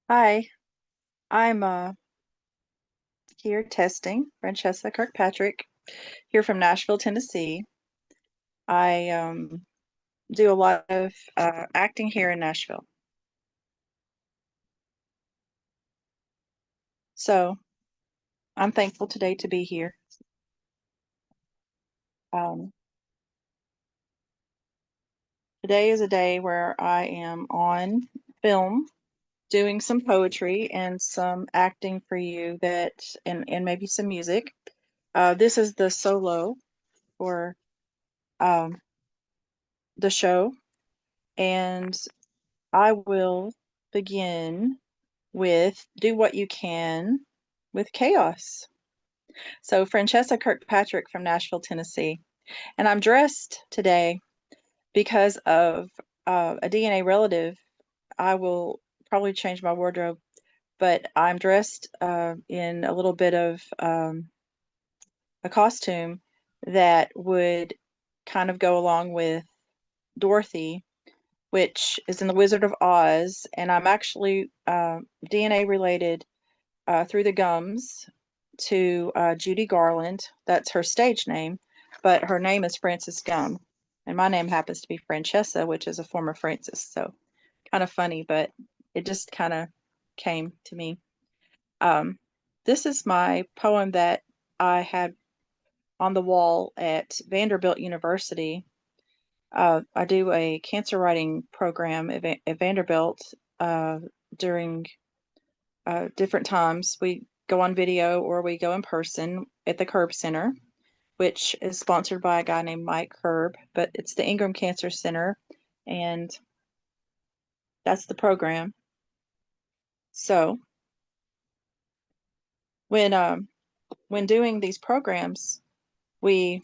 Hi, I'm here testing Francesca Kirkpatrick here from Nashville, Tennessee. I do a lot of acting here in Nashville. So I'm thankful today to be here. Um, Today is a day where I am on film doing some poetry and some acting for you and maybe some music. This is the solo for um, the show, and I will begin with Do What You Can with Chaos. So, Francesca Kirkpatrick from Nashville, Tennessee. And I'm dressed today because of a DNA relative. I will probably change my wardrobe, but I'm dressed in a little bit of a costume that would kind of go along with Dorothy, which is in The Wizard of Oz. And I'm actually DNA related through the gums to Judy Garland. That's her stage name, but her name is Frances Gum. And my name happens to be Francesca, which is a form of Francis. So kind of funny, but it just kind of came to me. Um, this is my poem that I had on the wall at Vanderbilt University. I do a cancer writing program at Vanderbilt during different times. We go on video or we go in person at the Curb Center, which is sponsored by a guy named Mike Herb, but it's the Ingram Cancer Center, and that's the program. So when um, when doing these programs, we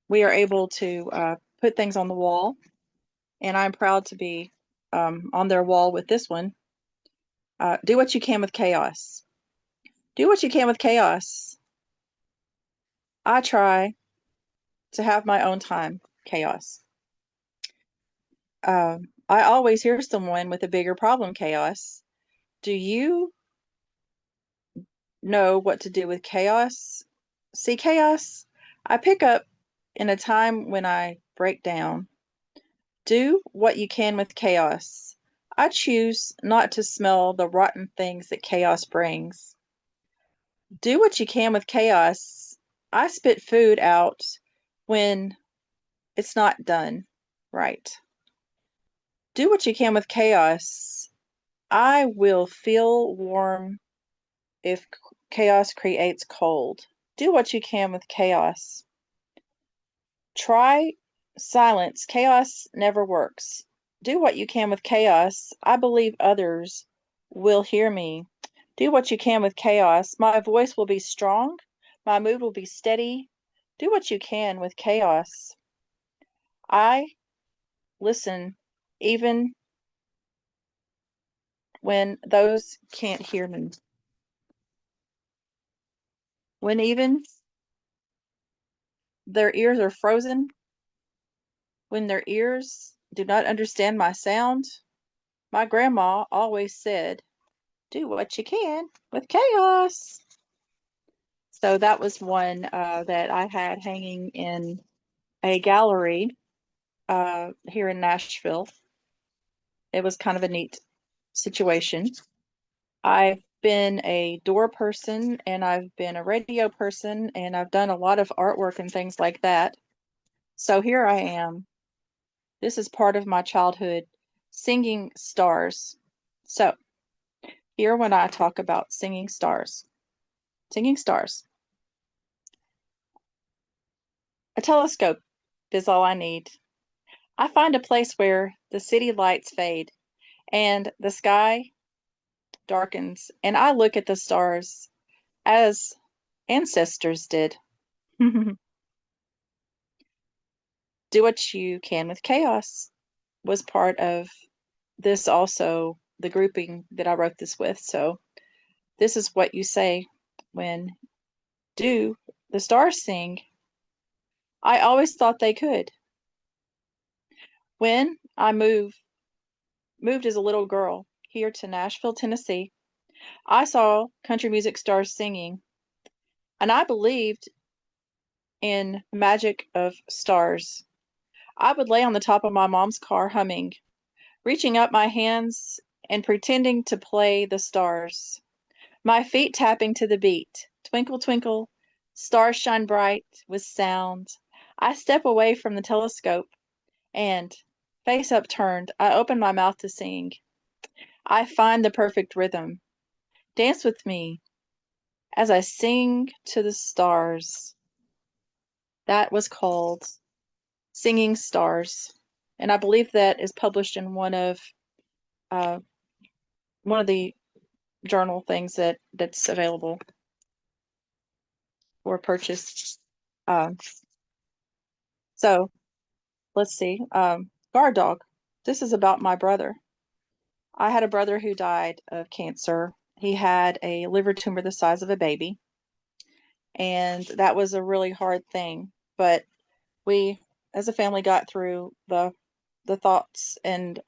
we are able to put things on the wall, and I'm proud to be on their wall with this one. Do what you can with chaos. Do what you can with chaos. I try to have my own time, chaos. I always hear someone with a bigger problem, chaos. Do you know what to do with chaos? See, chaos, I pick up in a time when I break down. Do what you can with chaos. I choose not to smell the rotten things that chaos brings. Do what you can with chaos. I spit food out when it's not done right. Do what you can with chaos. I will feel warm if chaos creates cold. Do what you can with chaos. Try silence. Chaos never works. Do what you can with chaos. I believe others will hear me. Do what you can with chaos. My voice will be strong. My mood will be steady. Do what you can with chaos. I listen even when those can't hear me. When even their ears are frozen, when their ears do not understand my sound, my grandma always said, do what you can with chaos. So that was one that I had hanging in a gallery here in Nashville. It was kind of a neat situation. I've been a door person and I've been a radio person and I've done a lot of artwork and things like that. So here I am. This is part of my childhood singing stars. So here when I talk about singing stars, singing stars. A telescope is all I need. I find a place where the city lights fade and the sky darkens, and I look at the stars as ancestors did. Do what you can with chaos was part of this also, the grouping that I wrote this with. So this is what you say when do the stars sing. I always thought they could. When I moved as a little girl, here to Nashville, Tennessee, I saw country music stars singing, and I believed in the magic of stars. I would lay on the top of my mom's car humming, reaching up my hands and pretending to play the stars, my feet tapping to the beat. Twinkle, twinkle, stars shine bright with sound. I step away from the telescope and, face upturned, I open my mouth to sing. I find the perfect rhythm. Dance with me as I sing to the stars. That was called Singing Stars. And I believe that is published in uh, one of the journal things that's available for purchase. Um, so let's see. Guard dog. This is about my brother. I had a brother who died of cancer. He had a liver tumor the size of a baby, and that was a really hard thing. But we, as a family, got through the thoughts and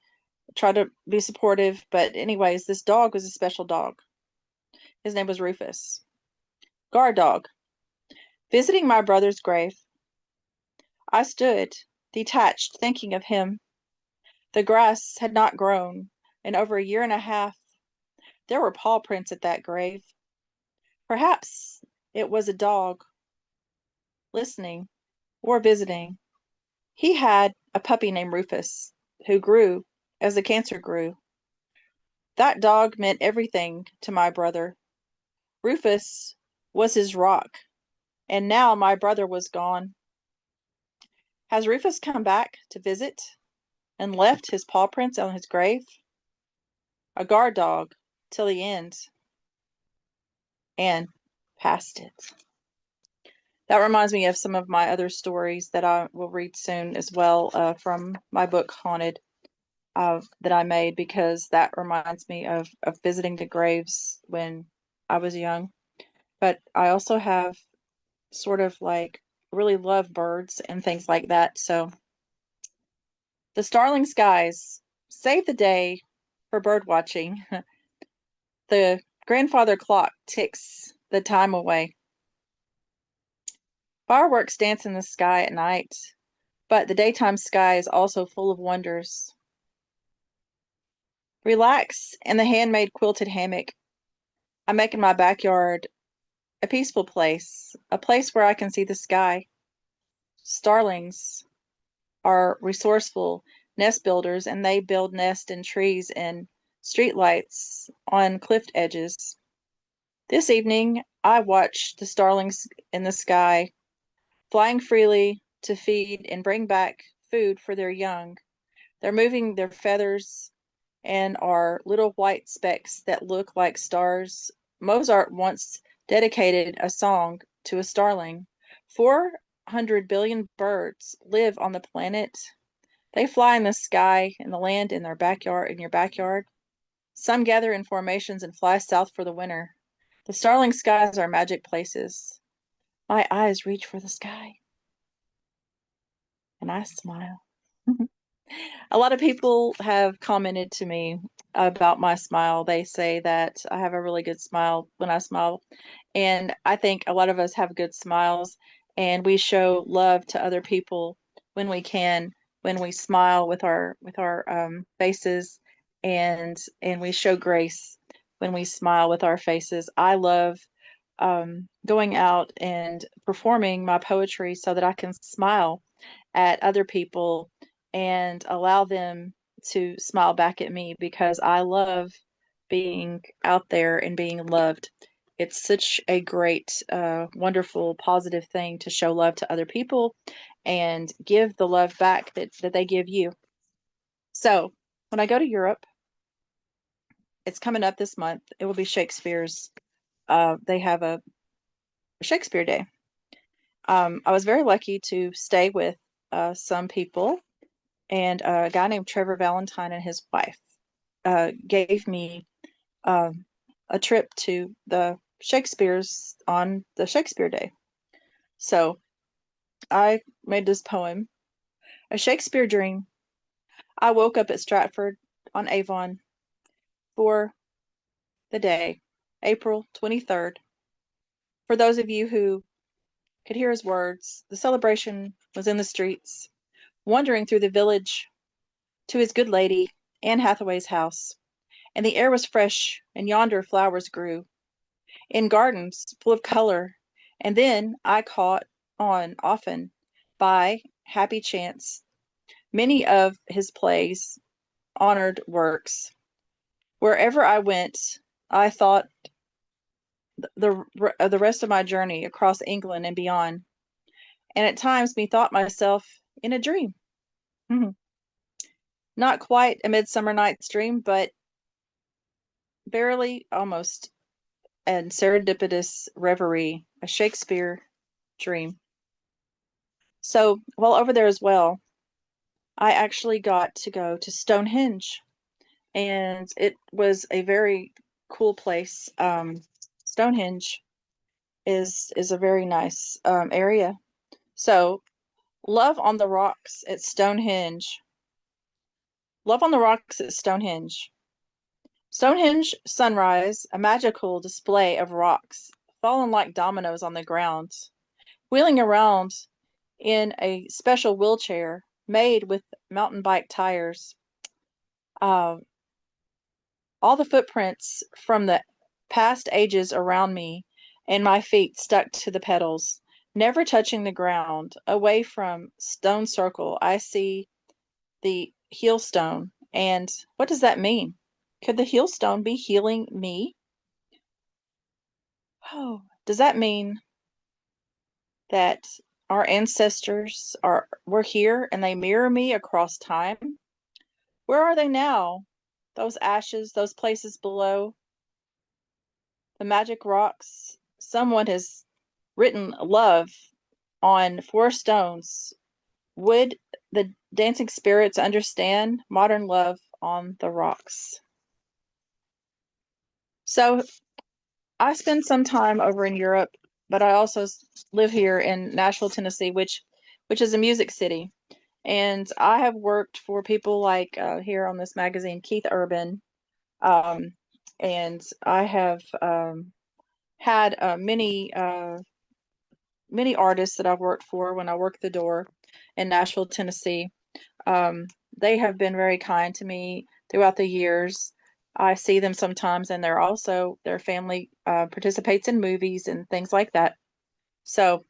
tried to be supportive. But anyways, this dog was a special dog. His name was Rufus. Guard dog. Visiting my brother's grave, I stood, detached, thinking of him. The grass had not grown in over a year and a half. There were paw prints at that grave. Perhaps it was a dog listening or visiting. He had a puppy named Rufus who grew as the cancer grew. That dog meant everything to my brother. Rufus was his rock, and now my brother was gone. Has Rufus come back to visit and left his paw prints on his grave? A guard dog till the end and past it. That reminds me of some of my other stories that I will read soon as well from my book Haunted that I made, because that reminds me of visiting the graves when I was young. But I also have sort of like really love birds and things like that. So the starling skies save the day for bird watching. The grandfather clock ticks the time away. Fireworks dance in the sky at night, but the daytime sky is also full of wonders. Relax in the handmade quilted hammock. I make in my backyard a peaceful place, a place where I can see the sky. Starlings are resourceful nest builders, and they build nests in trees and streetlights on cliff edges. This evening, I watch the starlings in the sky, flying freely to feed and bring back food for their young. They're moving their feathers and are little white specks that look like stars. Mozart once dedicated a song to a starling. 400 billion birds live on the planet. They fly in the sky, in the land, in their backyard, in your backyard. Some gather in formations and fly south for the winter. The starling skies are magic places. My eyes reach for the sky, and I smile. A lot of people have commented to me about my smile. They say that I have a really good smile when I smile. And I think a lot of us have good smiles, and we show love to other people when we can, when we smile with our faces, and we show grace when we smile with our faces. I love going out and performing my poetry so that I can smile at other people and allow them to smile back at me, because I love being out there and being loved. It's such a great, wonderful, positive thing to show love to other people and give the love back that they give you. So when I go to Europe, it's coming up this month. It will be Shakespeare's. They have a Shakespeare Day. I was very lucky to stay with some people, and a guy named Trevor Valentine and his wife gave me um, a trip to the Shakespeare's on the Shakespeare Day. So I made this poem, A Shakespeare Dream. I woke up at Stratford on Avon, for the day, April 23rd. For those of you who could hear his words, the celebration was in the streets, wandering through the village to his good lady, Anne Hathaway's house, and the air was fresh, and yonder flowers grew in gardens full of color. And then I caught on often, by happy chance, many of his plays, honored works. Wherever I went, I thought the rest of my journey across England and beyond, and at times methought myself in a dream. Mhm. Not quite a Midsummer Night's Dream, but barely almost and serendipitous reverie, a Shakespeare dream. So while over there as well, I actually got to go to Stonehenge, and it was a very cool place. Stonehenge is a very nice area. So Love on the Rocks at Stonehenge. Love on the Rocks at Stonehenge. Stonehenge Sunrise, a magical display of rocks fallen like dominoes on the ground, wheeling around in a special wheelchair made with mountain bike tires. Uh, all the footprints from the past ages around me, and my feet stuck to the pedals, never touching the ground. Away from Stone Circle, I see the heel stone. And what does that mean? Could the heel stone be healing me? Oh, does that mean that our ancestors were here and they mirror me across time? Where are they now? Those ashes, those places below, the magic rocks. Someone has written love on 4 stones. Would the dancing spirits understand modern love on the rocks? So I spend some time over in Europe, but I also live here in Nashville, Tennessee, which is a music city. And I have worked for people like here on this magazine, Keith Urban, um, and I have had many artists that I've worked for when I worked the door in Nashville, Tennessee. Um, they have been very kind to me throughout the years. I see them sometimes, and their family participates in movies and things like that. So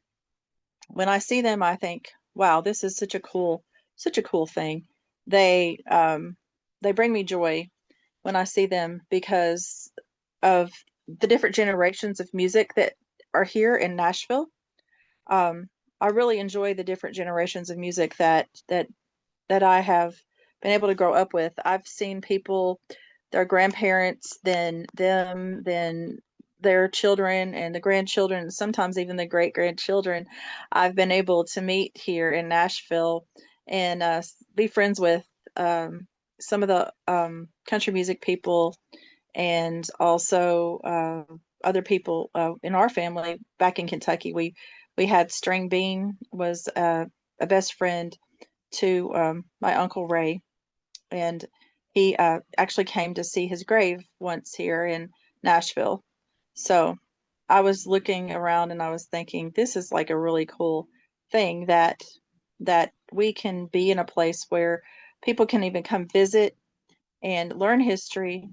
when I see them, I think, wow, this is such a cool thing. They um, they bring me joy when I see them because of the different generations of music that are here in Nashville. Um, I really enjoy the different generations of music that I have been able to grow up with. I've seen people, their grandparents, then them, then their children and the grandchildren, sometimes even the great grandchildren. I've been able to meet here in Nashville and be friends with some of the country music people and also other people in our family back in Kentucky. We had String Bean was a best friend to my uncle Ray, and he actually came to see his grave once here in Nashville. So I was looking around and I was thinking, this is like a really cool thing that we can be in a place where people can even come visit and learn history.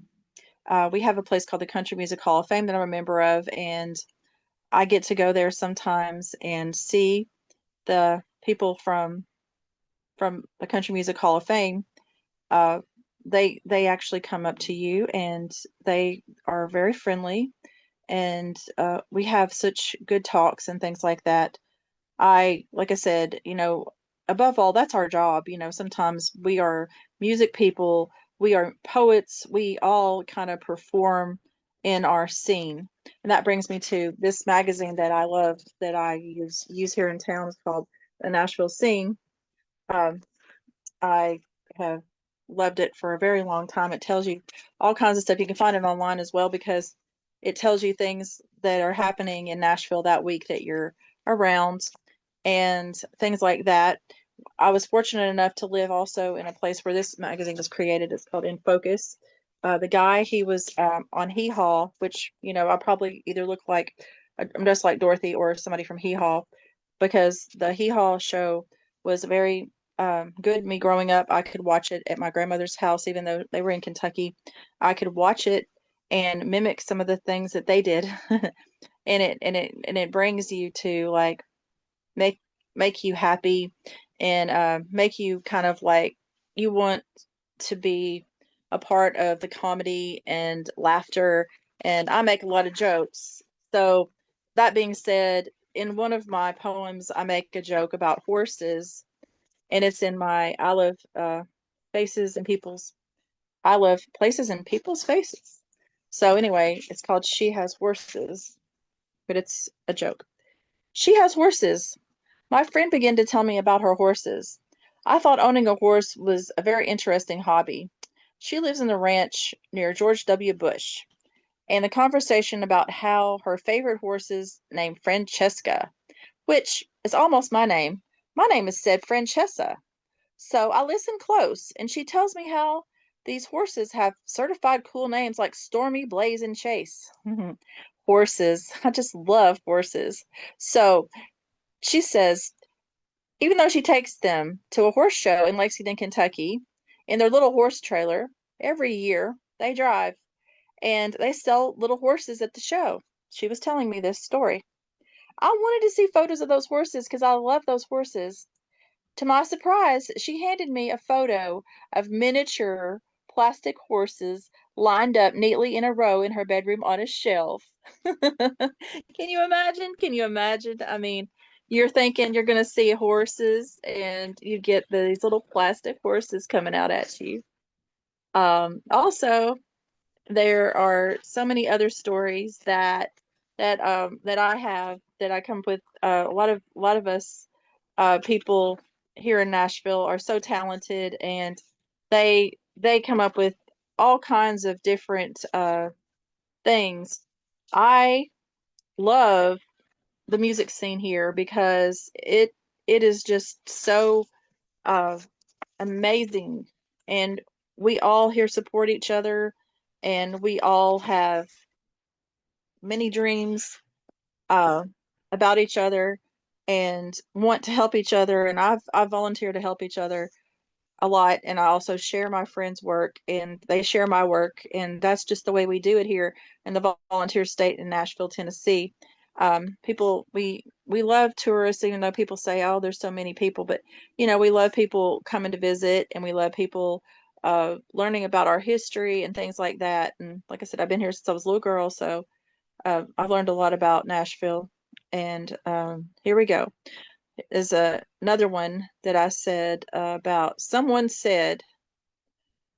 We have a place called the Country Music Hall of Fame that I'm a member of, and I get to go there sometimes and see the people from the Country Music Hall of Fame. uh, they actually come up to you and they are very friendly, and we have such good talks and things like that. Like I said, above all, that's our job. Sometimes we are music people, we are poets, we all kind of perform in our scene. And that brings me to this magazine that I love that I use here in town. It's called the Nashville Scene. Um, I have loved it for a very long time. It tells you all kinds of stuff. You can find it online as well because it tells you things that are happening in Nashville that week that you're around and things like that. I was fortunate enough to live also in a place where this magazine was created. It's called In Focus. The guy, he was on Hee Haw, which, I probably either look like I'm just like Dorothy or somebody from Hee Haw, because the Hee Haw show was very good. Me growing up, I could watch it at my grandmother's house, even though they were in Kentucky. I could watch it and mimic some of the things that they did, and it brings you to like make make you happy, and make you kind of like you want to be a part of the comedy and laughter. And I make a lot of jokes. So that being said, in one of my poems, I make a joke about horses, and it's in my faces and people's I love places in people's faces. So anyway, it's called She Has Horses, but it's a joke. She has horses. My friend began to tell me about her horses. I thought owning a horse was a very interesting hobby. She lives in the ranch near George W. Bush, and the conversation about how her favorite horse is named Francesca, which is almost my name. My name is said Francesca. So I listen close, and she tells me how these horses have certified cool names like Stormy, Blaze, and Chase. Horses. I just love horses. So she says, even though she takes them to a horse show in Lexington, Kentucky, in their little horse trailer, every year they drive and they sell little horses at the show. She was telling me this story. I wanted to see photos of those horses because I love those horses. To my surprise, she handed me a photo of miniature plastic horses lined up neatly in a row in her bedroom on a shelf. Can you imagine? Can you imagine? I mean, you're thinking you're going to see horses and you get these little plastic horses coming out at you. Also, there are so many other stories that I have that I come up with. A lot of us people here in Nashville are so talented, and they come up with all kinds of different things. I love the music scene here because it is just so uh, amazing, and we all here support each other, and we all have many dreams uh, about each other and want to help each other. And I've volunteered to help each other a lot, and I also share my friends' work and they share my work, and that's just the way we do it here in the volunteer state in Nashville, Tennessee. People we love tourists, even though people say, oh, there's so many people, but we love people coming to visit, and we love people learning about our history and things like that. And like I said, I've been here since I was a little girl, so I've learned a lot about Nashville. And here we go. Is another one that I said about someone said,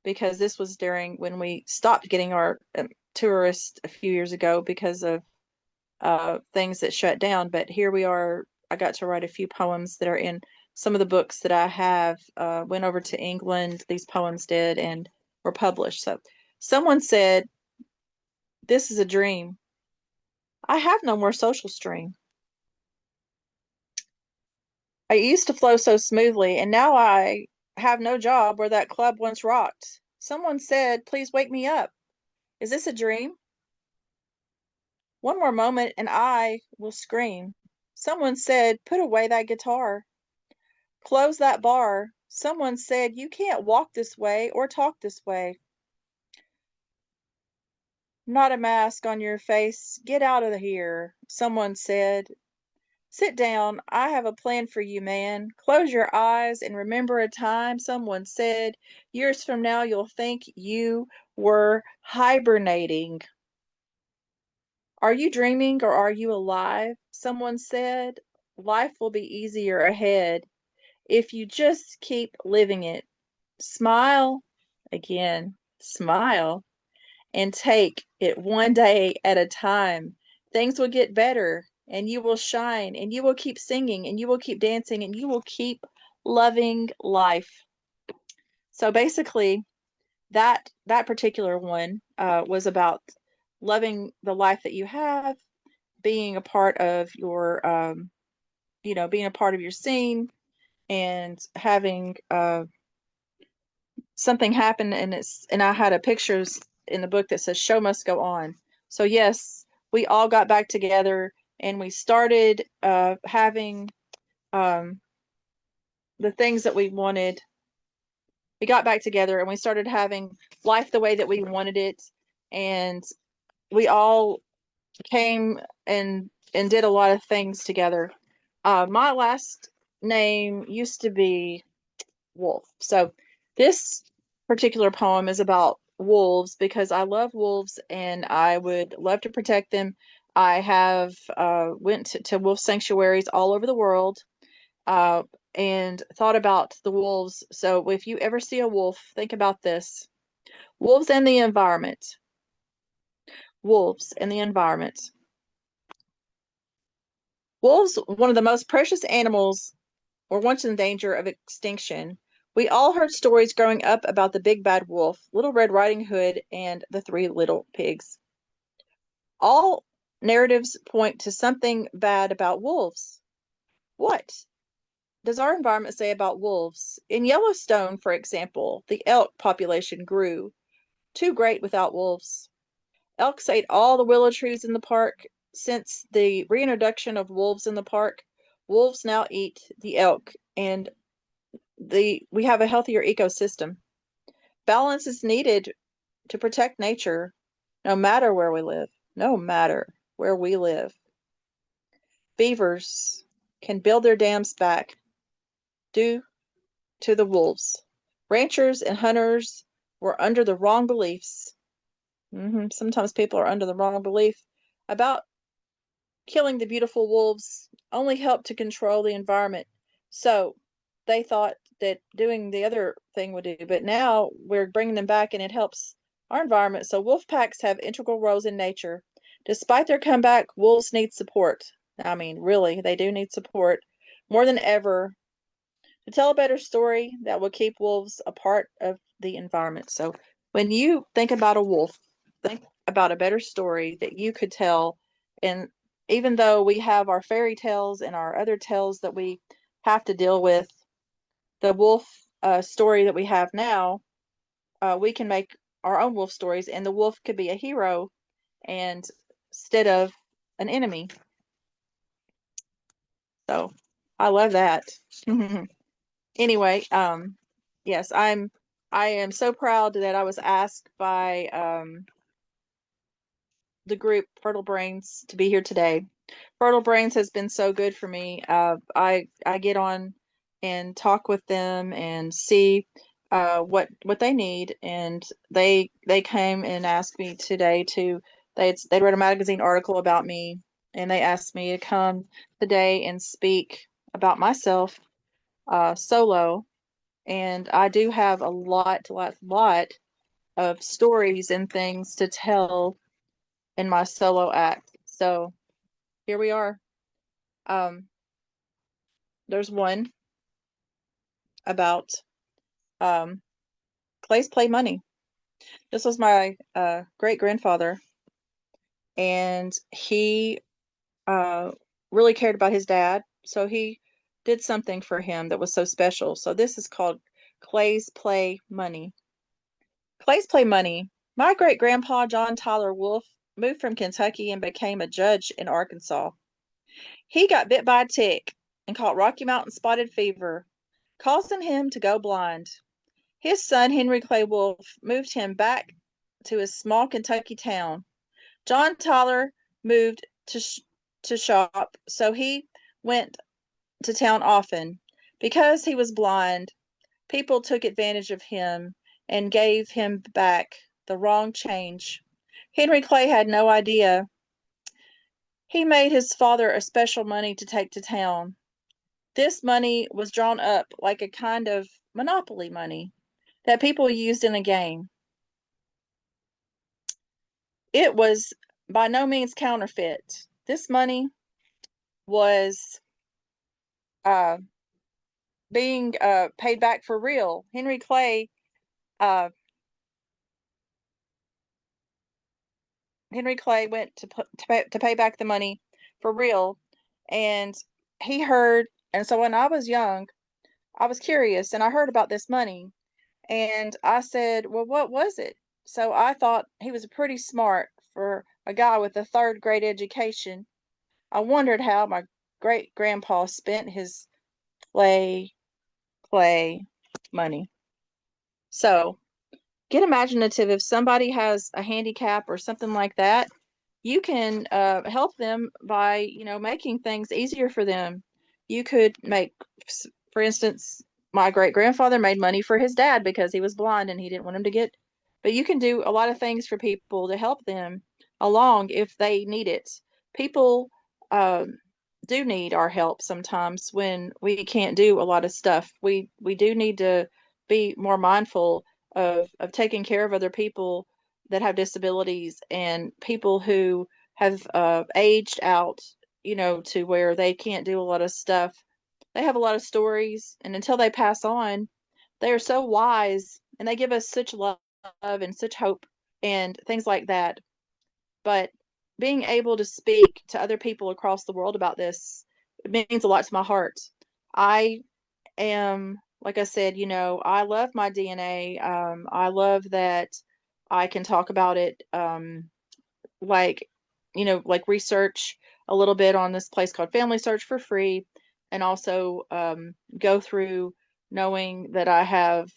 because this was during when we stopped getting our tourists a few years ago because of things that shut down. But here we are. I got to write a few poems that are in some of the books that I have. Went over to England, these poems did, and were published. So someone said, this is a dream. I have no more social stream. I used to flow so smoothly, and now I have no job where that club once rocked. Someone said, please wake me up. Is this a dream? One more moment and I will scream. Someone said, put away that guitar. Close that bar. Someone said, you can't walk this way or talk this way. Not a mask on your face. Get out of here. Someone said, sit down. I have a plan for you, man. Close your eyes and remember a time someone said, years from now you'll think you were hibernating. Are you dreaming or are you alive? Someone said, life will be easier ahead if you just keep living it. Smile again, smile, and take it one day at a time. Things will get better, and you will shine, and you will keep singing, and you will keep dancing, and you will keep loving life. So basically, that particular one was about loving the life that you have, being a part of your being a part of your scene, and having something happen, and I had a pictures in the book that says show must go on. So yes, we all got back together and we started having um, the things that we wanted. We got back together and we started having life the way that we wanted it, and we all came and did a lot of things together. My last name used to be Wolf. So this particular poem is about wolves because I love wolves and I would love to protect them. I have went to wolf sanctuaries all over the world uh, and thought about the wolves. So if you ever see a wolf, think about this. Wolves and the environment. Wolves and the environment. Wolves, one of the most precious animals, were once in danger of extinction. We all heard stories growing up about the big bad wolf, Little Red Riding Hood, and the three little pigs. All narratives point to something bad about wolves. What does our environment say about wolves? In Yellowstone, for example, the elk population grew, too great without wolves. Elks ate all the willow trees in the park. Since the reintroduction of wolves in the park, wolves now eat the elk, and we have a healthier ecosystem. Balance is needed to protect nature no matter where we live. No matter where we live. Beavers can build their dams back due to the wolves. Ranchers and hunters were under the wrong beliefs. Sometimes people are under the wrong belief about killing the beautiful wolves only helped to control the environment. So they thought that doing the other thing would do, but now we're bringing them back and it helps our environment. So wolf packs have integral roles in nature. Despite their comeback, wolves need support. I mean, really, they do need support more than ever to tell a better story that will keep wolves a part of the environment. So when you think about a wolf, think about a better story that you could tell. And even though we have our fairy tales and our other tales that we have to deal with, the wolf story that we have now, we can make our own wolf stories, and the wolf could be a hero and instead of an enemy. So I love that. Anyway, yes, I am so proud that I was asked by the group Fertile Brains to be here today. Fertile Brains has been so good for me. I get on and talk with them and see what they need, and they came and asked me today to they read a magazine article about me, and they asked me to come today and speak about myself solo. And I do have a lot of stories and things to tell in my solo act. So here we are. Um, there's one about Clay's Play Money. This was my great grandfather, and he uh, really cared about his dad, so he did something for him that was so special. So this is called Clay's Play Money. Clay's Play Money. My great grandpa, John Tyler Wolf, moved from Kentucky and became a judge in Arkansas. He got bit by a tick and caught Rocky Mountain spotted fever, causing him to go blind. His son, Henry Clay Wolf, moved him back to his small Kentucky town. John Tyler moved to shop, so he went to town often. Because he was blind, people took advantage of him and gave him back the wrong change. Henry Clay had no idea. He made his father a special money to take to town. This money was drawn up like a kind of monopoly money that people used in a game. It was by no means counterfeit. This money was uh, being paid back for real. Uh, Henry Clay went to pay back the money for real, and he heard. And so when I was young, I was curious, and I heard about this money, and I said, "Well, what was it?" so I thought he was pretty smart for a guy with a third grade education. I wondered how my great grandpa spent his play money. So get imaginative. If somebody has a handicap or something like that, you can help them by, making things easier for them. You could make, for instance, my great grandfather made money for his dad because he was blind and he didn't want him to get, but you can do a lot of things for people to help them along if they need it. People um, do need our help sometimes when we can't do a lot of stuff. We do need to be more mindful of taking care of other people that have disabilities and people who have aged out, to where they can't do a lot of stuff. They have a lot of stories, and until they pass on, they are so wise and they give us such love and such hope and things like that. But being able to speak to other people across the world about this, it means a lot to my heart. I am, like I said, I love my DNA. I love that I can talk about it. Like, like research a little bit on this place called Family Search for free, and also go through knowing that I have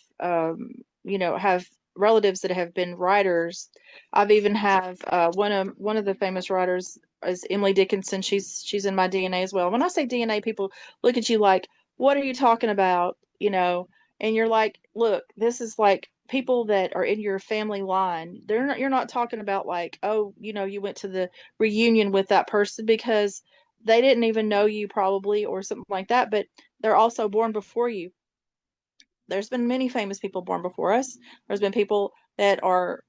relatives that have been writers. I've even have one of the famous writers is Emily Dickinson. She's in my DNA as well. When I say DNA, people look at you like, "What are you talking about?" And you're like, "Look, this is like people that are in your family line. You're not talking about like, oh, you went to the reunion with that person because they didn't even know you probably or something like that, but they're also born before you. There's been many famous people born before us. There's been people that are,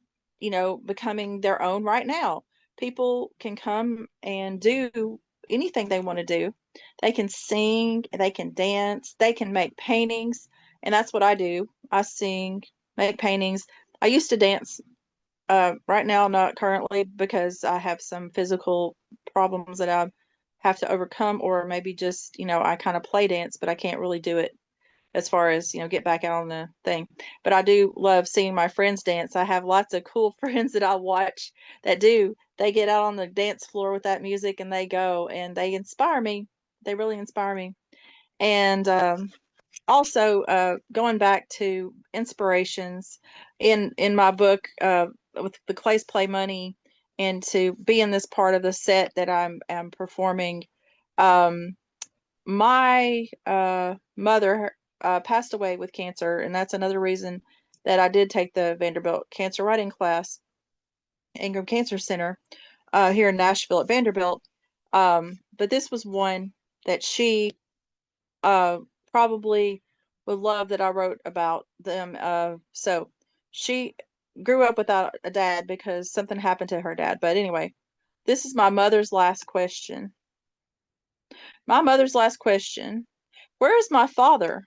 becoming their own right now. People can come and do anything they want to do. They can sing, they can dance, they can make paintings, and that's what I do. I sing, make paintings. I used to dance. Right now, not currently because I have some physical problems that I have to overcome, or maybe just, I kind of play dance, but I can't really do it as far as get back out on the thing. But I do love seeing my friends dance. I have lots of cool friends that I watch that do. They get out on the dance floor with that music and they go and they inspire me. They really inspire me. And also going back to inspirations in my book, with the Clay's Play Money, and to be in this part of the set that I'm performing. um, my mother passed away with cancer, and that's another reason that I did take the Vanderbilt cancer writing class, Ingram Cancer Center, here in Nashville at Vanderbilt. But this was one that she uh, probably would love that I wrote about them. So she grew up without a dad because something happened to her dad. But anyway, this is my mother's last question. My mother's last question. Where is my father?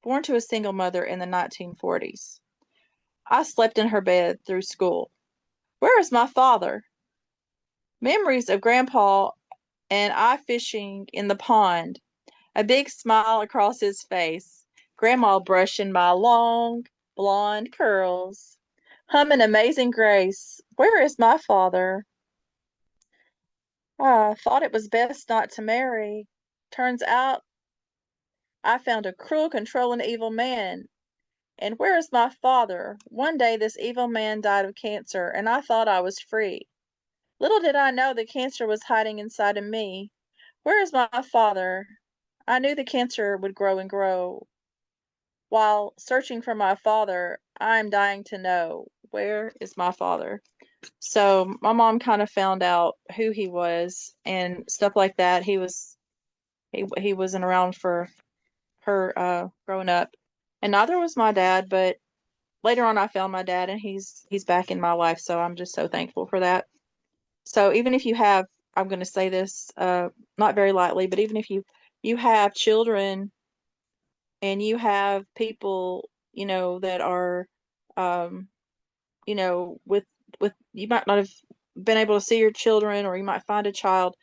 Born to a single mother in the 1940s. I slept in her bed through school. Where is my father? Memories of Grandpa and I fishing in the pond. A big smile across his face. Grandma brushing my long, blonde curls. Humming Amazing Grace. Where is my father? I thought it was best not to marry. Turns out I found a cruel, controlling, evil man. And where is my father? One day this evil man died of cancer, and I thought I was free. Little did I know the cancer was hiding inside of me. Where is my father? I knew the cancer would grow and grow. While searching for my father, I'm dying to know, where is my father? So my mom kind of found out who he was and stuff like that. He wasn't around for her growing up. And neither was my dad, but later on I found my dad and he's back in my life, so I'm just so thankful for that. So even if you have, I'm going to say this not very lightly, but even if you have children and you have people, that are um with you might not have been able to see your children, or you might find a child,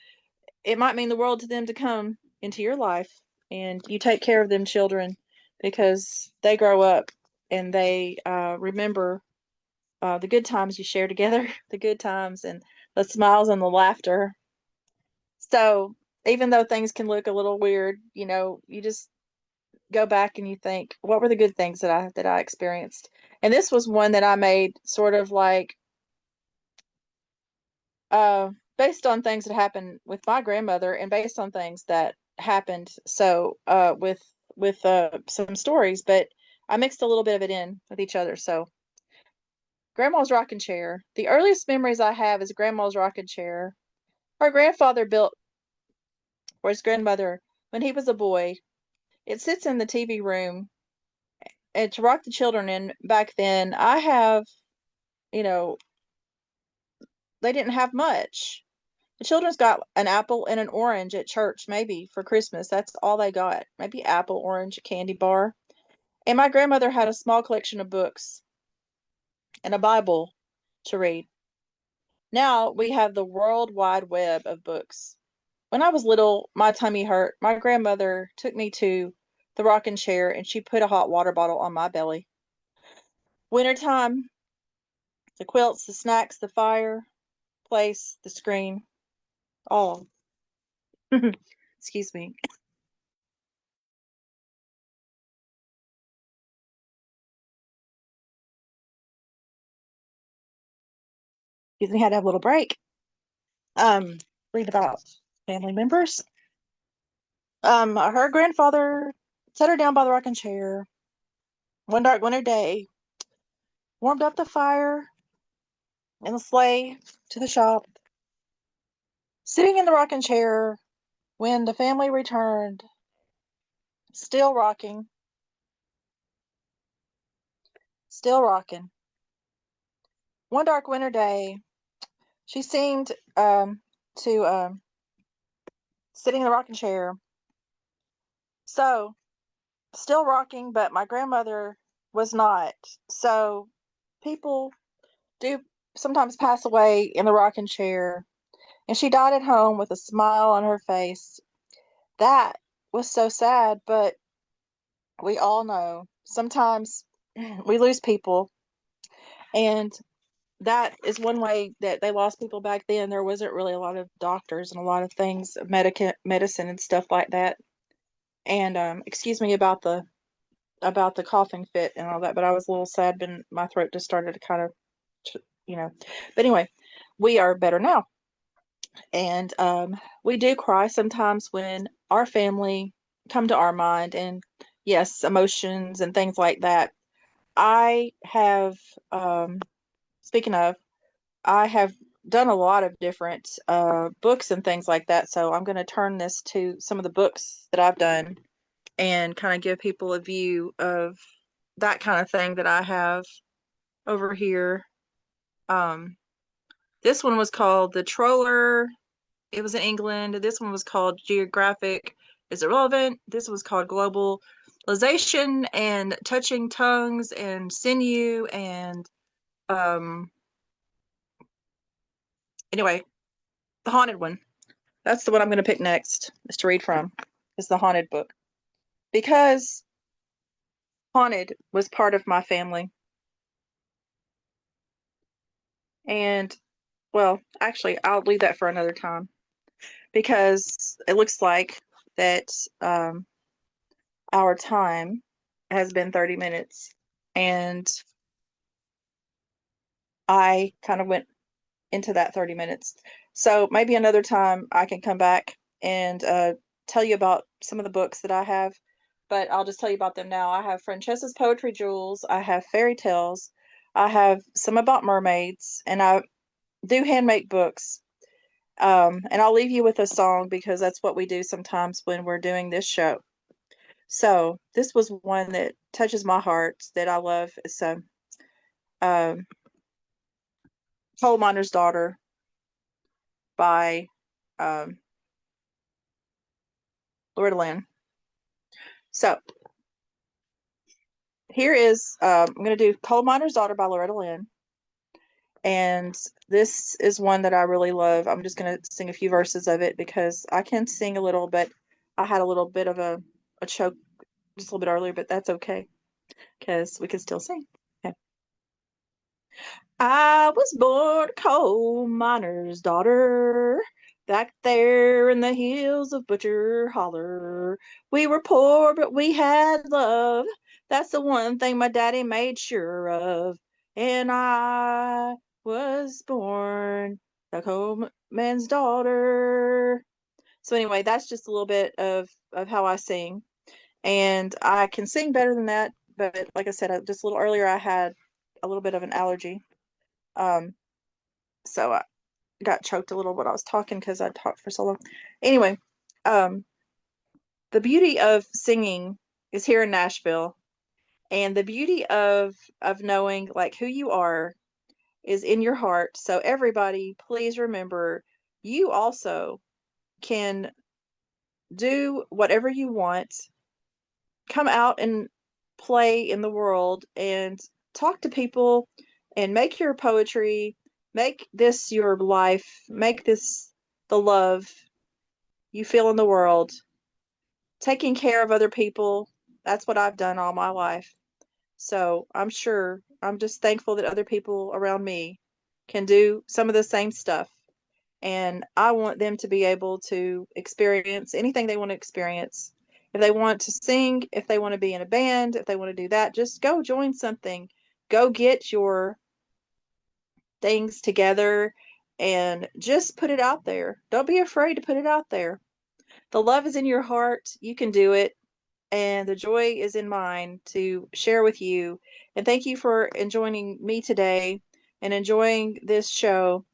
it might mean the world to them to come into your life and you take care of them children, because they grow up and they remember the good times you share together, the good times and the smiles and the laughter. So even though things can look a little weird, you just go back and you think, what were the good things that I experienced? And this was one that I made sort of like based on things that happened with my grandmother and based on things that happened with some stories, but I mixed a little bit of it in with each other. So Grandma's rocking chair. The earliest memories I have is Grandma's rocking chair. Our grandfather built for his grandmother when he was a boy. It sits in the TV room and to rock the children in back then. I have, you know, they didn't have much. The children's got an apple and an orange at church, maybe for Christmas. That's all they got. Maybe apple, orange, a candy bar. And my grandmother had a small collection of books and a Bible to read. Now we have the world wide web of books. When I was little, my tummy hurt. My grandmother took me to the rocking chair and she put a hot water bottle on my belly. Wintertime, the quilts, the snacks, the fireplace, the screen, all. Excuse me. Excuse me, had to have a little break. Um, Read about family members. Her grandfather set her down by the rocking chair one dark winter day, warmed up the fire in the sleigh to the shop. Sitting in the rocking chair when the family returned, still rocking, still rocking. One dark winter day, she seemed to sitting in the rocking chair. So, still rocking, but my grandmother was not. So, people do sometimes pass away in the rocking chair, and she died at home with a smile on her face. That was so sad, but we all know sometimes we lose people, and that is one way that they lost people back then. There wasn't really a lot of doctors and a lot of things, medicine and stuff like that. And excuse me about the coughing fit and all that, but I was a little sad when my throat just started to kind of, you know. But anyway, we are better now, and we do cry sometimes when our family come to our mind, and yes, emotions and things like that. I have, speaking of, I have done a lot of different books and things like that. So I'm going to turn this to some of the books that I've done and kind of give people a view of that kind of thing that I have over here. Um, this one was called The Troller. It was in England. This one was called Geographic. Is it relevant? This was called Globalization and Touching Tongues and Sinew and um anyway, the haunted one. That's the one I'm going to pick next is to read from. Is the haunted book. Because haunted was part of my family. And well, actually, I'll leave that for another time because it looks like that our time has been 30 minutes. And I kind of went into that 30 minutes. So maybe another time I can come back and tell you about some of the books that I have, but I'll just tell you about them now. I have Francesca's Poetry Jewels, I have fairy tales, I have some about mermaids, and I do handmade books. And I'll leave you with a song because that's what we do sometimes when we're doing this show. So this was one that touches my heart that I love. It's um, Coal Miner's Daughter by um, Loretta Lynn. So here is I'm going to do Coal Miner's Daughter by Loretta Lynn. And this is one that I really love. I'm just going to sing a few verses of it because I can sing a little, but I had a little bit of a choke just a little bit earlier, but that's okay because we can still sing. Okay. I was born a coal miner's daughter, back there in the hills of Butcher Holler. We were poor, but we had love. That's the one thing my daddy made sure of. And I was born a coal man's daughter. So anyway, that's just a little bit of how I sing, and I can sing better than that. But like I said, just a little earlier, I had a little bit of an allergy. Um, so I got choked a little when I was talking because I talked for so long. Anyway, um, the beauty of singing is here in Nashville, and the beauty of knowing like who you are is in your heart. So everybody, please remember, you also can do whatever you want. Come out and play in the world and talk to people and make your poetry, make this your life, make this the love you feel in the world. Taking care of other people, that's what I've done all my life. So I'm just thankful that other people around me can do some of the same stuff. And I want them to be able to experience anything they want to experience. If they want to sing, if they want to be in a band, if they want to do that, just go join something. Go get your things together and just put it out there. Don't be afraid to put it out there. The love is in your heart. You can do it. And the joy is in mine to share with you. And thank you for joining me today and enjoying this show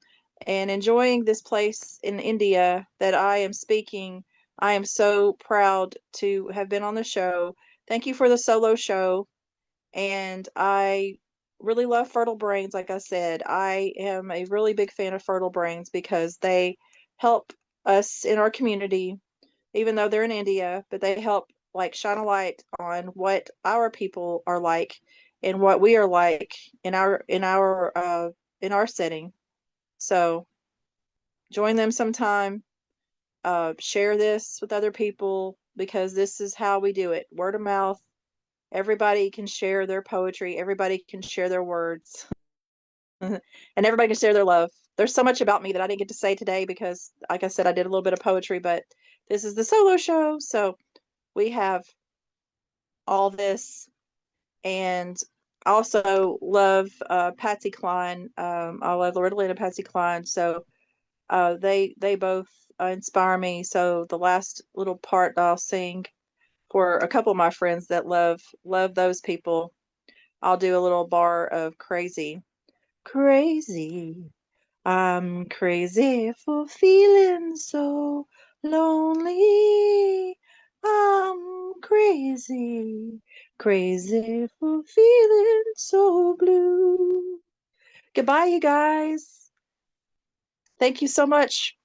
and enjoying this place in India that I am speaking. I am so proud to have been on the show. Thank you for the solo show. And I really love Fertile Brains. Like I said, I am a really big fan of Fertile Brains because they help us in our community, even though they're in India, but they help like shine a light on what our people are like and what we are like in our setting. So join them sometime. Share this with other people because this is how we do it. Word of mouth. Everybody can share their poetry. Everybody can share their words. And everybody can share their love. There's so much about me that I didn't get to say today because, like I said, I did a little bit of poetry, but this is the solo show. So we have all this. And I also love Patsy Cline. I love Loretta Lynn and Patsy Cline. So they both inspire me. So the last little part I'll sing for a couple of my friends that love those people. I'll do a little bar of crazy. Crazy. I'm crazy for feeling so lonely. I'm crazy, crazy for feeling so blue. Goodbye, you guys. Thank you so much.